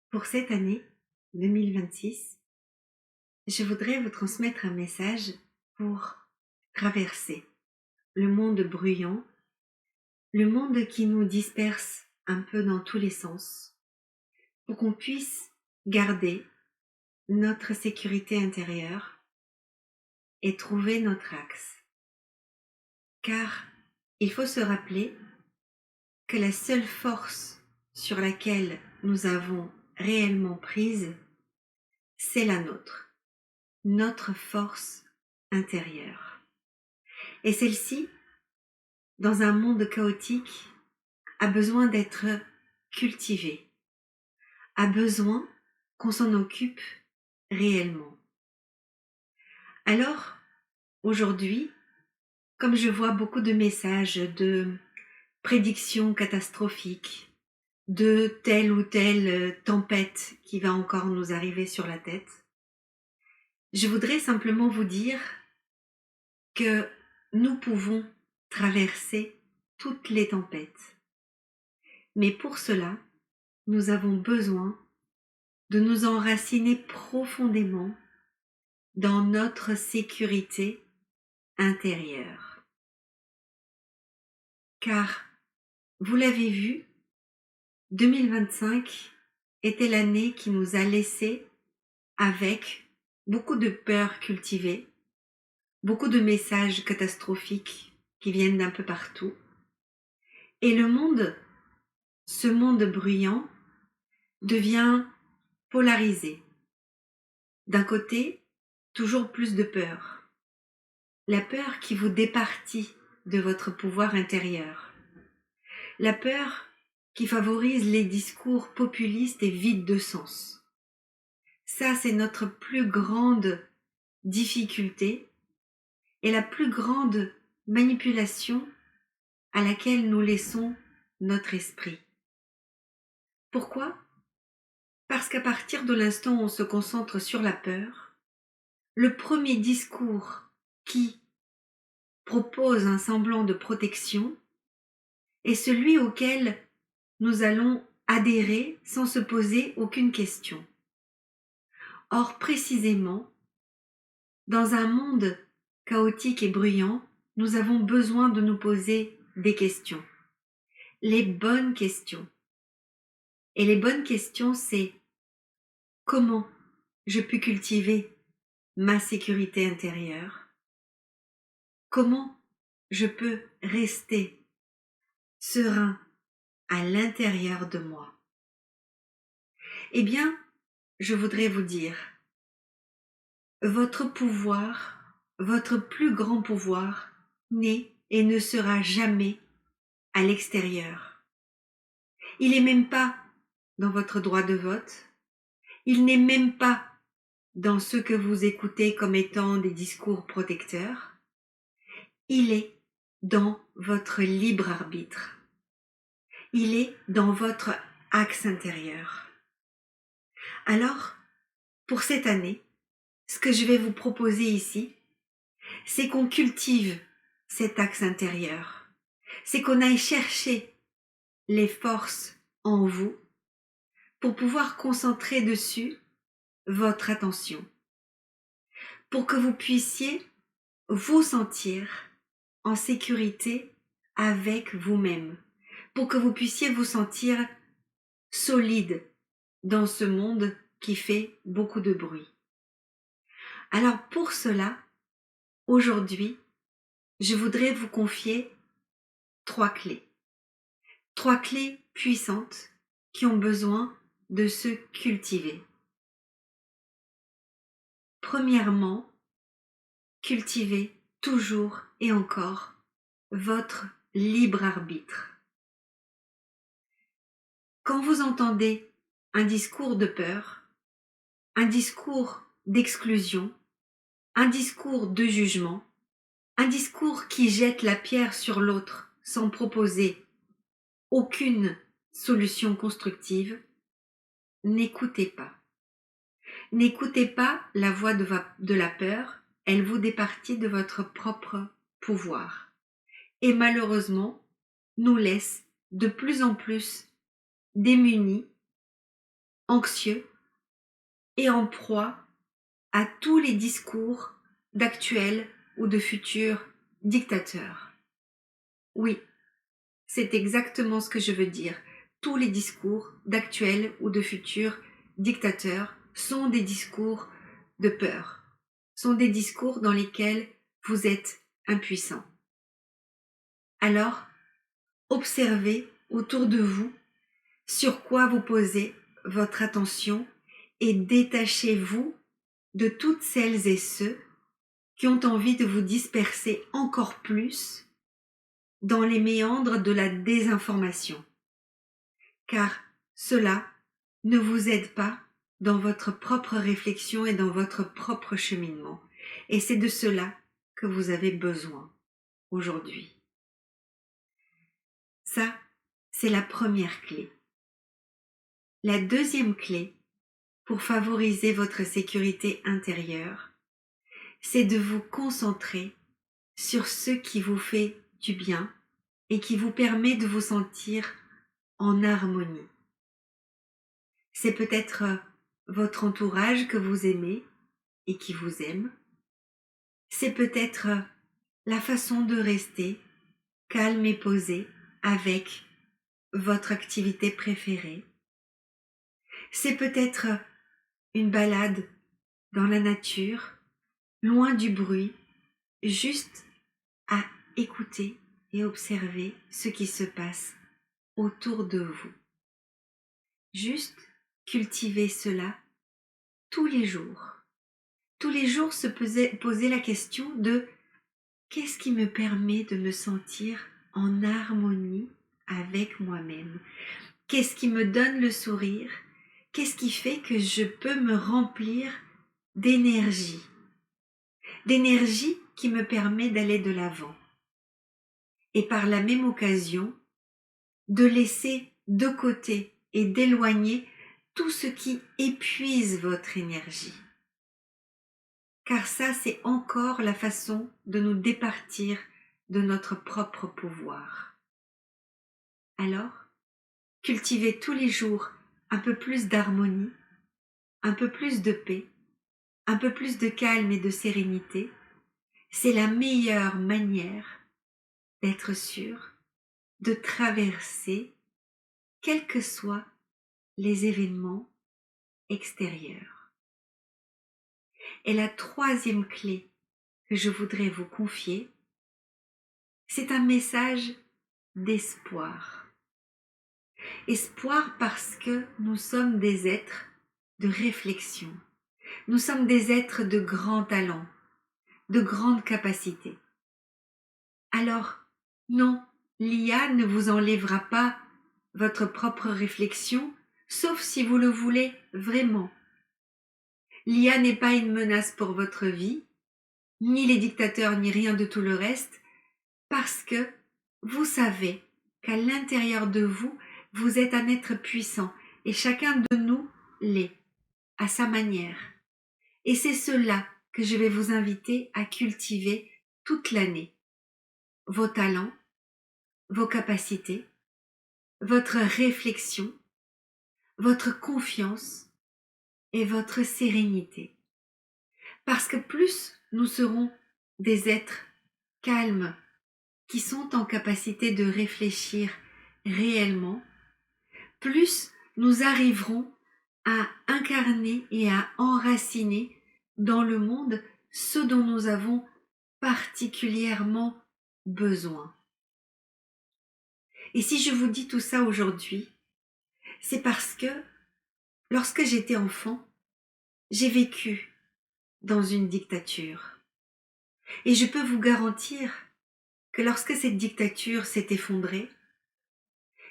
Pour cette année 2026, je voudrais vous transmettre un message pour traverser le monde bruyant, le monde qui nous disperse un peu dans tous les sens, pour qu'on puisse garder notre sécurité intérieure et trouver notre axe. Car il faut se rappeler que la seule force sur laquelle nous avons réellement prise, c'est la nôtre, notre force intérieure. Et celle-ci, dans un monde chaotique, a besoin d'être cultivée, a besoin qu'on s'en occupe réellement. Alors, aujourd'hui, comme je vois beaucoup de messages de prédictions catastrophiques, de telle ou telle tempête qui va encore nous arriver sur la tête, je voudrais simplement vous dire que nous pouvons traverser toutes les tempêtes. Mais pour cela, nous avons besoin de nous enraciner profondément dans notre sécurité intérieure. Car, vous l'avez vu, 2025 était l'année qui nous a laissé avec beaucoup de peurs cultivées, beaucoup de messages catastrophiques qui viennent d'un peu partout. Et le monde, ce monde bruyant, devient polarisé. D'un côté, toujours plus de peur. La peur qui vous départit de votre pouvoir intérieur. La peur qui favorise les discours populistes et vides de sens. Ça, c'est notre plus grande difficulté et la plus grande manipulation à laquelle nous laissons notre esprit. Pourquoi ? Parce qu'à partir de l'instant où on se concentre sur la peur, le premier discours qui propose un semblant de protection est celui auquel nous allons adhérer sans se poser aucune question. Or, précisément, dans un monde chaotique et bruyant, nous avons besoin de nous poser des questions. Les bonnes questions. Et les bonnes questions, c'est comment je peux cultiver ma sécurité intérieure? Comment je peux rester serein à l'intérieur de moi? Eh bien, je voudrais vous dire, votre pouvoir, votre plus grand pouvoir, n'est et ne sera jamais à l'extérieur. Il n'est même pas dans votre droit de vote, il n'est même pas dans ce que vous écoutez comme étant des discours protecteurs, il est dans votre libre arbitre. Il est dans votre axe intérieur. Alors, pour cette année, ce que je vais vous proposer ici, c'est qu'on cultive cet axe intérieur. C'est qu'on aille chercher les forces en vous pour pouvoir concentrer dessus votre attention. Pour que vous puissiez vous sentir en sécurité avec vous-même. Pour que vous puissiez vous sentir solide dans ce monde qui fait beaucoup de bruit. Alors pour cela, aujourd'hui, je voudrais vous confier 3 clés. 3 clés puissantes qui ont besoin de se cultiver. Premièrement, cultivez toujours et encore votre libre arbitre. Quand vous entendez un discours de peur, un discours d'exclusion, un discours de jugement, un discours qui jette la pierre sur l'autre sans proposer aucune solution constructive, n'écoutez pas. N'écoutez pas la voix de la peur, elle vous départit de votre propre pouvoir. Et malheureusement, nous laisse de plus en plus démunis anxieux et en proie à tous les discours d'actuels ou de futurs dictateurs. Oui, c'est exactement ce que je veux dire. Tous les discours d'actuels ou de futurs dictateurs sont des discours de peur, sont des discours dans lesquels vous êtes impuissant. Alors, observez autour de vous sur quoi vous posez votre attention et détachez-vous de toutes celles et ceux qui ont envie de vous disperser encore plus dans les méandres de la désinformation, car cela ne vous aide pas dans votre propre réflexion et dans votre propre cheminement. Et c'est de cela que vous avez besoin aujourd'hui. Ça, c'est la première clé. La deuxième clé pour favoriser votre sécurité intérieure, c'est de vous concentrer sur ce qui vous fait du bien et qui vous permet de vous sentir en harmonie. C'est peut-être votre entourage que vous aimez et qui vous aime. C'est peut-être la façon de rester calme et posé avec votre activité préférée. C'est peut-être une balade dans la nature, loin du bruit, juste à écouter et observer ce qui se passe autour de vous. Juste cultiver cela tous les jours. Tous les jours se poser la question de qu'est-ce qui me permet de me sentir en harmonie avec moi-même? Qu'est-ce qui me donne le sourire? Qu'est-ce qui fait que je peux me remplir d'énergie? D'énergie qui me permet d'aller de l'avant. Et par la même occasion, de laisser de côté et d'éloigner tout ce qui épuise votre énergie. Car ça, c'est encore la façon de nous départir de notre propre pouvoir. Alors, cultivez tous les jours un peu plus d'harmonie, un peu plus de paix, un peu plus de calme et de sérénité. C'est la meilleure manière d'être sûr de traverser quels que soient les événements extérieurs. Et la troisième clé que je voudrais vous confier, c'est un message d'espoir. Espoir parce que nous sommes des êtres de réflexion. Nous sommes des êtres de grand talent, de grande capacité. Alors, non, l'IA ne vous enlèvera pas votre propre réflexion, sauf si vous le voulez vraiment. L'IA n'est pas une menace pour votre vie, ni les dictateurs, ni rien de tout le reste, parce que vous savez qu'à l'intérieur de vous, vous êtes un être puissant et chacun de nous l'est, à sa manière. Et c'est cela que je vais vous inviter à cultiver toute l'année. Vos talents, vos capacités, votre réflexion, votre confiance et votre sérénité. Parce que plus nous serons des êtres calmes qui sont en capacité de réfléchir réellement, plus nous arriverons à incarner et à enraciner dans le monde ce dont nous avons particulièrement besoin. Et si je vous dis tout ça aujourd'hui, c'est parce que lorsque j'étais enfant, j'ai vécu dans une dictature. Et je peux vous garantir que lorsque cette dictature s'est effondrée,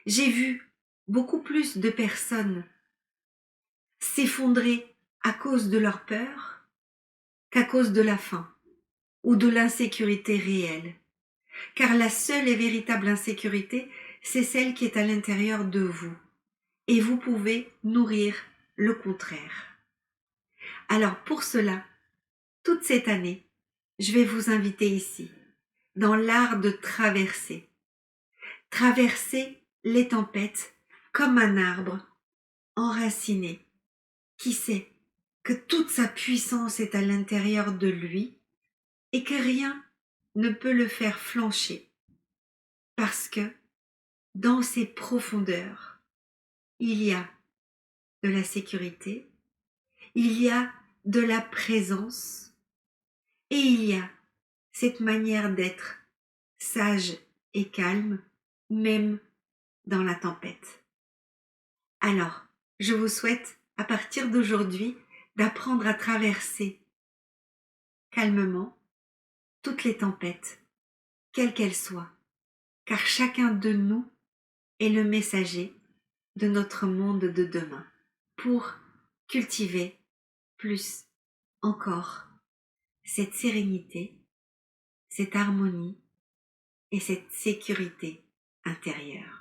j'ai vu beaucoup plus de personnes s'effondrer à cause de leur peur qu'à cause de la faim ou de l'insécurité réelle. Car la seule et véritable insécurité, c'est celle qui est à l'intérieur de vous. Et vous pouvez nourrir le contraire. Alors pour cela, toute cette année, je vais vous inviter ici, dans l'art de traverser. Traverser les tempêtes comme un arbre enraciné qui sait que toute sa puissance est à l'intérieur de lui et que rien ne peut le faire flancher parce que dans ses profondeurs, il y a de la sécurité, il y a de la présence et il y a cette manière d'être sage et calme, même dans la tempête. Alors, je vous souhaite, à partir d'aujourd'hui, d'apprendre à traverser calmement toutes les tempêtes, quelles qu'elles soient, car chacun de nous est le messager de notre monde de demain, pour cultiver plus encore cette sérénité, cette harmonie et cette sécurité intérieure.